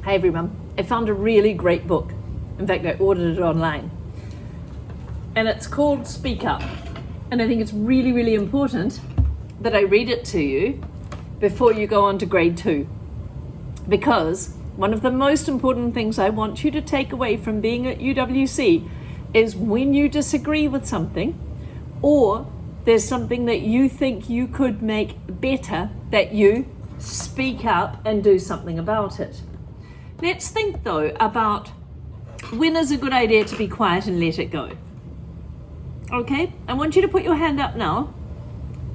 Hey everyone, I found a really great book. In fact, I ordered it online. And it's called Speak Up. And I think it's really, really important that I read it to you before you go on to grade 2. Because one of the most important things I want you to take away from being at UWC is when you disagree with something, or there's something that you think you could make better, that you speak up and do something about it. Let's think though about when is a good idea to be quiet and let it go. Okay, I want you to put your hand up now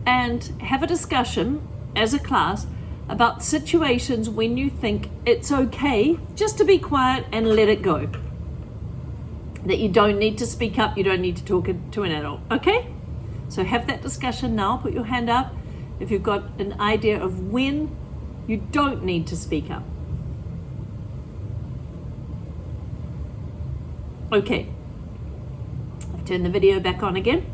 and have a discussion as a class about situations when you think it's okay just to be quiet and let it go. That you don't need to speak up, you don't need to talk to an adult, okay? So have that discussion now, put your hand up if you've got an idea of when you don't need to speak up. Okay, I've turned the video back on again.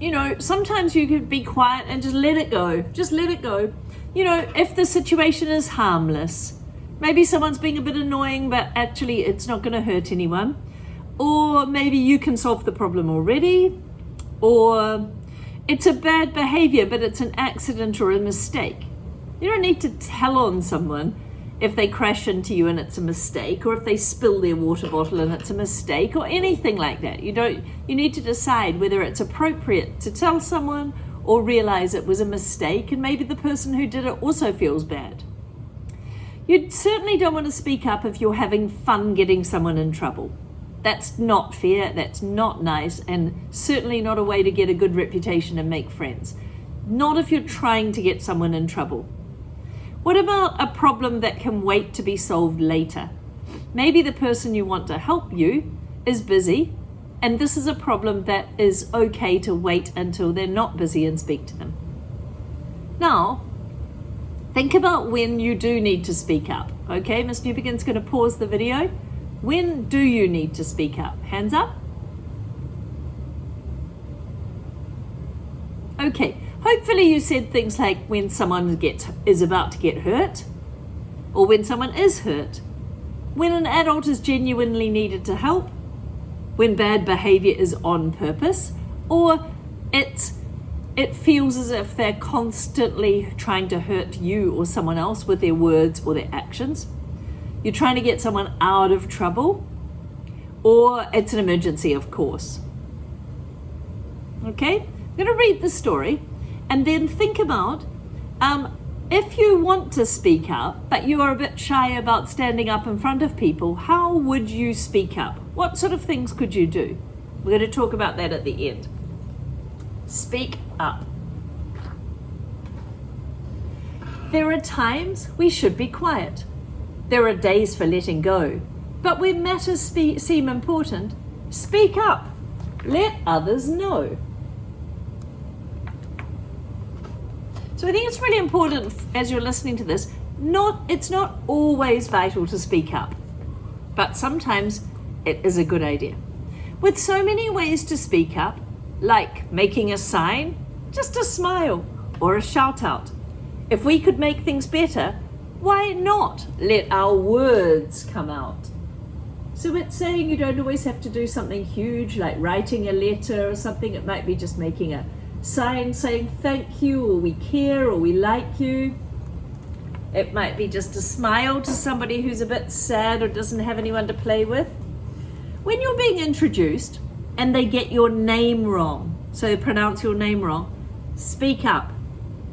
You know, sometimes you could be quiet and just let it go. Just let it go. You know, if the situation is harmless, maybe someone's being a bit annoying, but actually it's not going to hurt anyone. Or maybe you can solve the problem already. Or it's a bad behavior, but it's an accident or a mistake. You don't need to tell on someone if they crash into you and it's a mistake, or if they spill their water bottle and it's a mistake, or anything like that. You need to decide whether it's appropriate to tell someone or realize it was a mistake, and maybe the person who did it also feels bad. You certainly don't want to speak up if you're having fun getting someone in trouble. That's not fair, that's not nice, and certainly not a way to get a good reputation and make friends. Not if you're trying to get someone in trouble. What about a problem that can wait to be solved later? Maybe the person you want to help you is busy, and this is a problem that is okay to wait until they're not busy and speak to them. Now, think about when you do need to speak up. Okay, Miss Newbegin's going to pause the video. When do you need to speak up? Hands up. Okay, hopefully you said things like when someone is about to get hurt, or when someone is hurt, when an adult is genuinely needed to help, when bad behavior is on purpose, or it feels as if they're constantly trying to hurt you or someone else with their words or their actions. You're trying to get someone out of trouble, or it's an emergency, of course. Okay, I'm going to read the story and then think about if you want to speak up, but you are a bit shy about standing up in front of people, how would you speak up? What sort of things could you do? We're going to talk about that at the end. Speak up. There are times we should be quiet. There are days for letting go. But when matters seem important, speak up. Let others know. So I think it's really important as you're listening to this, it's not always vital to speak up, but sometimes it is a good idea. With so many ways to speak up, like making a sign, just a smile, or a shout out. If we could make things better, why not let our words come out? So it's saying you don't always have to do something huge like writing a letter or something. It might be just making a sign saying thank you, or we care, or we like you. It might be just a smile to somebody who's a bit sad or doesn't have anyone to play with. When you're being introduced and they get your name wrong, so they pronounce your name wrong, speak up.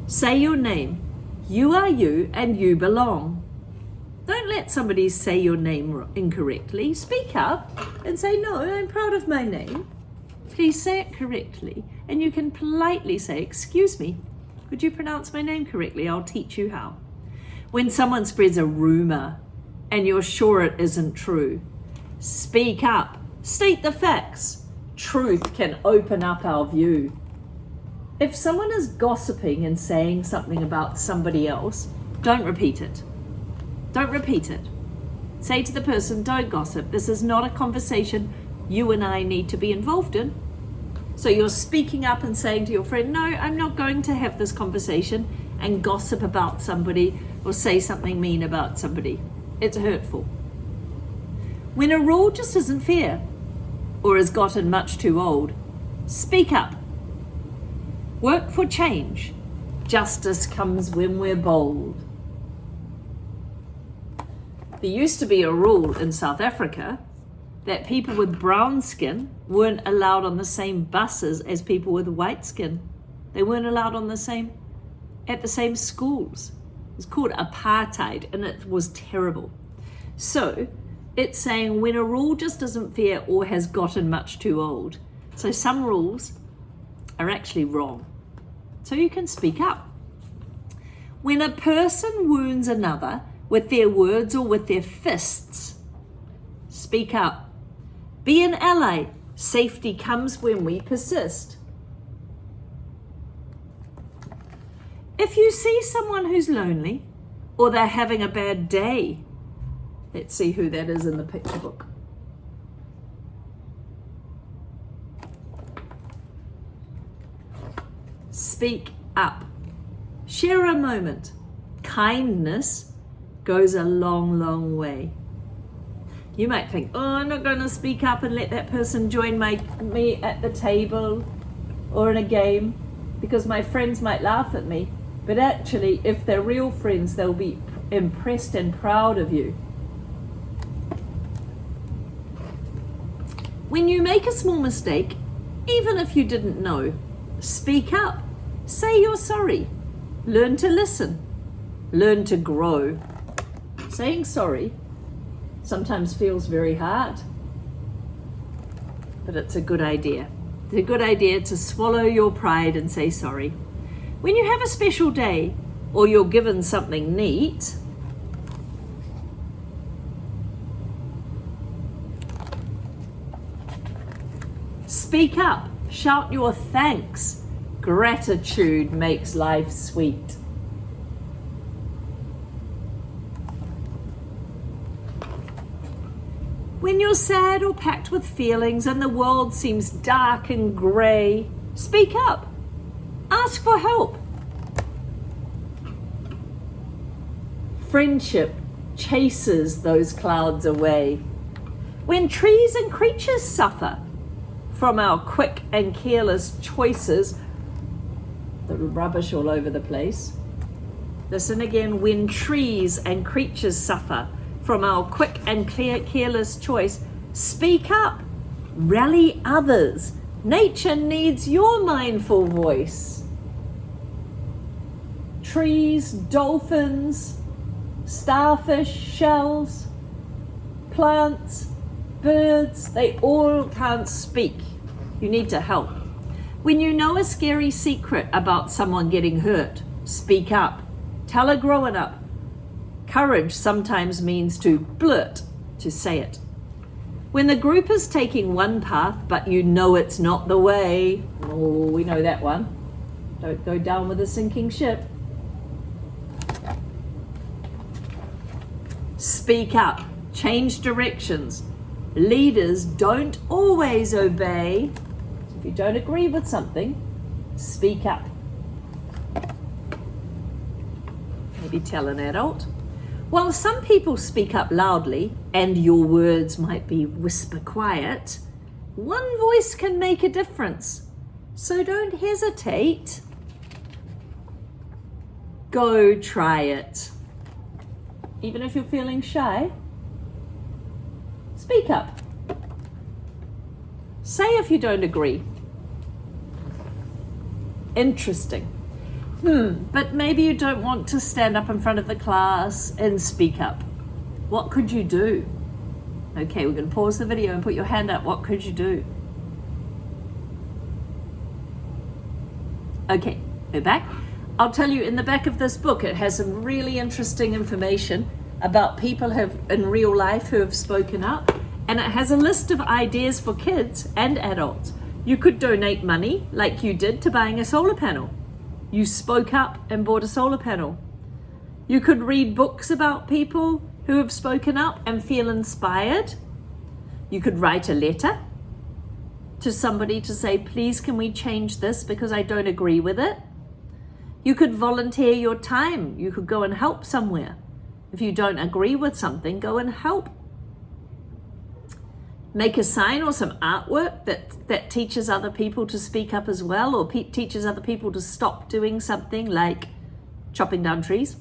Say your name. You are you and you belong. Don't let somebody say your name incorrectly. Speak up and say, no, I'm proud of my name. Please say it correctly. And you can politely say, excuse me, could you pronounce my name correctly? I'll teach you how. When someone spreads a rumor and you're sure it isn't true, speak up. State the facts. Truth can open up our view. If someone is gossiping and saying something about somebody else, don't repeat it. Don't repeat it. Say to the person, don't gossip. This is not a conversation you and I need to be involved in. So you're speaking up and saying to your friend, no, I'm not going to have this conversation and gossip about somebody or say something mean about somebody. it's hurtful. When a rule just isn't fair or has gotten much too old, speak up. Work for change. Justice comes when we're bold. There used to be a rule in South Africa that people with brown skin weren't allowed on the same buses as people with white skin. They weren't allowed at the same schools. It was called apartheid, and it was terrible. So it's saying when a rule just isn't fair or has gotten much too old. So some rules are actually wrong. So you can speak up. When a person wounds another with their words or with their fists, speak up. Be an ally. Safety comes when we persist. If you see someone who's lonely or they're having a bad day, let's see who that is in the picture book. Speak up. Share a moment. Kindness goes a long, long way. You might think, oh, I'm not going to speak up and let that person join me at the table or in a game because my friends might laugh at me. But actually, if they're real friends, they'll be impressed and proud of you. When you make a small mistake, even if you didn't know, speak up. Say you're sorry. Learn to listen. Learn to grow. Saying sorry sometimes feels very hard, but it's a good idea. It's a good idea to swallow your pride and say sorry. When you have a special day or you're given something neat, speak up. Shout your thanks. Gratitude makes life sweet. When you're sad or packed with feelings and the world seems dark and grey, speak up. Ask for help. Friendship chases those clouds away. When trees and creatures suffer from our quick and careless choices, the rubbish all over the place. Listen again. When trees and creatures suffer from our quick and careless choice, speak up. Rally others. Nature needs your mindful voice. Trees, dolphins, starfish, shells, plants, birds, they all can't speak. You need to help. When you know a scary secret about someone getting hurt, speak up. Tell a grown-up. Courage sometimes means to blurt, to say it. When the group is taking one path, but you know it's not the way, oh, we know that one. Don't go down with a sinking ship. Speak up. Change directions. Leaders don't always obey. If you don't agree with something, speak up. Maybe tell an adult. While some people speak up loudly and your words might be whisper quiet, one voice can make a difference. So don't hesitate. Go try it. Even if you're feeling shy, speak up. Say if you don't agree. Interesting. But maybe you don't want to stand up in front of the class and speak up. What could you do? Okay, we're going to pause the video and put your hand up. What could you do? Okay, we're back. I'll tell you, in the back of this book, it has some really interesting information about people in real life who have spoken up, and it has a list of ideas for kids and adults. You could donate money, like you did, to buying a solar panel. You spoke up and bought a solar panel. You could read books about people who have spoken up and feel inspired. You could write a letter to somebody to say, please, can we change this because I don't agree with it? You could volunteer your time. You could go and help somewhere. If you don't agree with something, go and help. Make a sign or some artwork that teaches other people to speak up as well, or teaches other people to stop doing something like chopping down trees.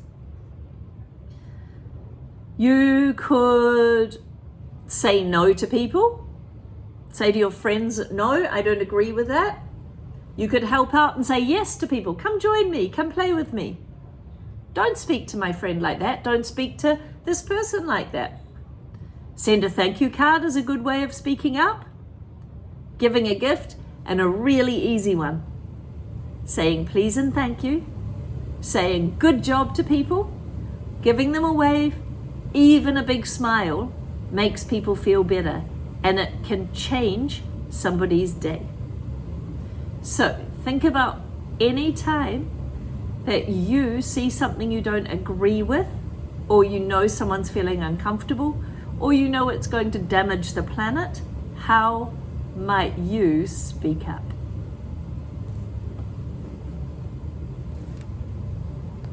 You could say no to people. Say to your friends, no, I don't agree with that. You could help out and say yes to people. Come join me, come play with me. Don't speak to my friend like that. Don't speak to this person like that. Send a thank you card is a good way of speaking up. Giving a gift, and a really easy one. Saying please and thank you. Saying good job to people. Giving them a wave, even a big smile, makes people feel better, and it can change somebody's day. So think about any time that you see something you don't agree with, or you know someone's feeling uncomfortable, or you know it's going to damage the planet. How might you speak up?